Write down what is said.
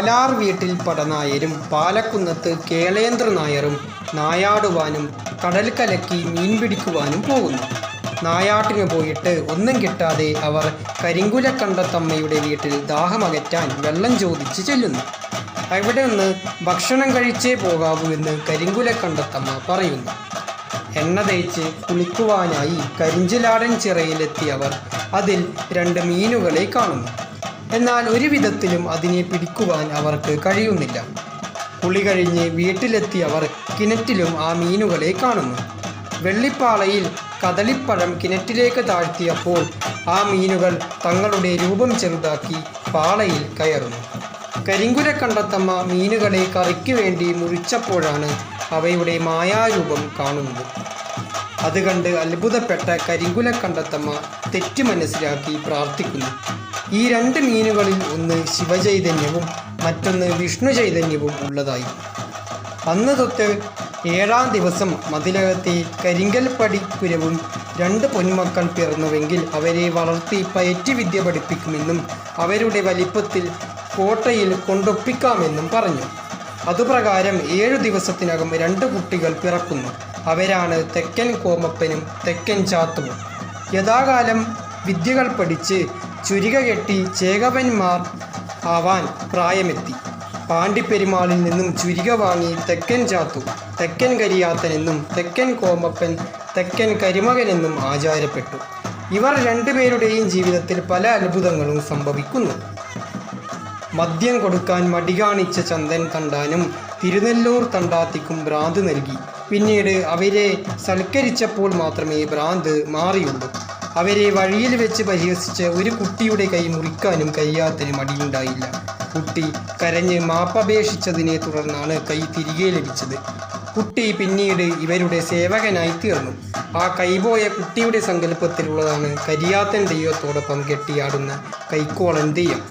പാലാർ വീട്ടിൽ പടനായരും പാലക്കുന്നത്ത് കേളേന്ദ്ര നായരും നായാടുവാനും കടൽ കലക്കി മീൻ പിടിക്കുവാനും പോകുന്നു. നായാട്ടിന് പോയിട്ട് ഒന്നും കിട്ടാതെ അവർ കരിങ്കുലക്കണ്ടത്തമ്മയുടെ വീട്ടിൽ ദാഹമകറ്റാൻ വെള്ളം ചോദിച്ച് ചെല്ലുന്നു. അവിടെ നിന്ന് ഭക്ഷണം കഴിച്ചേ പോകാവൂ എന്ന് കരിങ്കുലക്കണ്ടത്തമ്മ പറയുന്നു. എണ്ണ തേച്ച് കുളിക്കുവാനായി കരിഞ്ചിലാടൻ ചിറയിലെത്തിയവർ അതിൽ 2 മീനുകളെ കാണുന്നു. എന്നാൽ ഒരു വിധത്തിലും അതിനെ പിടിക്കുവാൻ അവർക്ക് കഴിയുന്നില്ല. കുളി കഴിഞ്ഞ് വീട്ടിലെത്തിയവർ കിണറ്റിലും ആ മീനുകളെ കാണുന്നു. വെള്ളിപ്പാളയിൽ കദളിപ്പഴം കിണറ്റിലേക്ക് താഴ്ത്തിയപ്പോൾ ആ മീനുകൾ തങ്ങളുടെ രൂപം ചെറുതാക്കി പാളയിൽ കയറുന്നു. കരിങ്കുലക്കണ്ടത്തമ്മ മീനുകളെ കറിക്ക് വേണ്ടി മുറിച്ചപ്പോഴാണ് അവയുടെ മായാരൂപം കാണുന്നത്. അത് കണ്ട് അത്ഭുതപ്പെട്ട കരിങ്കുലക്കണ്ടത്തമ്മ തെറ്റ് മനസ്സിലാക്കി പ്രാർത്ഥിക്കുന്നു. ഈ 2 മീനുകളിൽ ഒന്ന് ശിവചൈതന്യവും മറ്റൊന്ന് വിഷ്ണു ചൈതന്യവും ഉള്ളതായി. അന്ന് തൊട്ട് 7-ാം ദിവസം മതിലകത്തെ കരിങ്കൽപ്പടിപ്പുരവും 2 പൊന്മക്കൾ പിറന്നുവെങ്കിൽ അവരെ വളർത്തി പയറ്റുവിദ്യ പഠിപ്പിക്കുമെന്നും അവരുടെ വലിപ്പത്തിൽ കോട്ടയിൽ കൊണ്ടൊപ്പിക്കാമെന്നും പറഞ്ഞു. അതുപ്രകാരം 7 ദിവസത്തിനകം 2 കുട്ടികൾ പിറക്കുന്നു. അവരാണ് തെക്കൻ കോമപ്പനും തെക്കൻ ചാത്തുവും. യഥാകാലം വിദ്യകൾ പഠിച്ച് ചുരിക കെട്ടി ചേകവന്മാർ ആവാൻ പ്രായമെത്തി. പാണ്ടിപ്പെരുമാളിൽ നിന്നും ചുരിക വാങ്ങി തെക്കൻ ചാത്തു തെക്കൻ കരിയാത്തനെന്നും തെക്കൻ കോമപ്പൻ തെക്കൻ കരിമകനെന്നും ആചാരപ്പെട്ടു. ഇവർ 2 പേരുടെയും ജീവിതത്തിൽ പല അത്ഭുതങ്ങളും സംഭവിക്കുന്നു. മദ്യം കൊടുക്കാൻ മടി കാണിച്ച ചന്ദൻ തണ്ടാനും തിരുനെല്ലൂർ തണ്ടാത്തിക്കും ഭ്രാന്ത് നൽകി. പിന്നീട് അവരെ സൽക്കരിച്ചപ്പോൾ മാത്രമേ ഭ്രാന്ത് മാറിയുള്ളൂ. അവരെ വഴിയിൽ വെച്ച് പരിഹസിച്ച് ഒരു കുട്ടിയുടെ കൈ മുറിക്കാനും കരിയാത്തന് മടിയുണ്ടായില്ല. കുട്ടി കരഞ്ഞ് മാപ്പപേക്ഷിച്ചതിനെ തുടർന്നാണ് കൈ തിരികെ ലഭിച്ചത്. കുട്ടി പിന്നീട് ഇവരുടെ സേവകനായി തീർന്നു. ആ കൈപോയ കുട്ടിയുടെ സങ്കല്പത്തിലുള്ളതാണ് കരിയാത്തൻ തെയ്യത്തോടൊപ്പം കെട്ടിയാടുന്ന കൈക്കോളൻ തെയ്യം.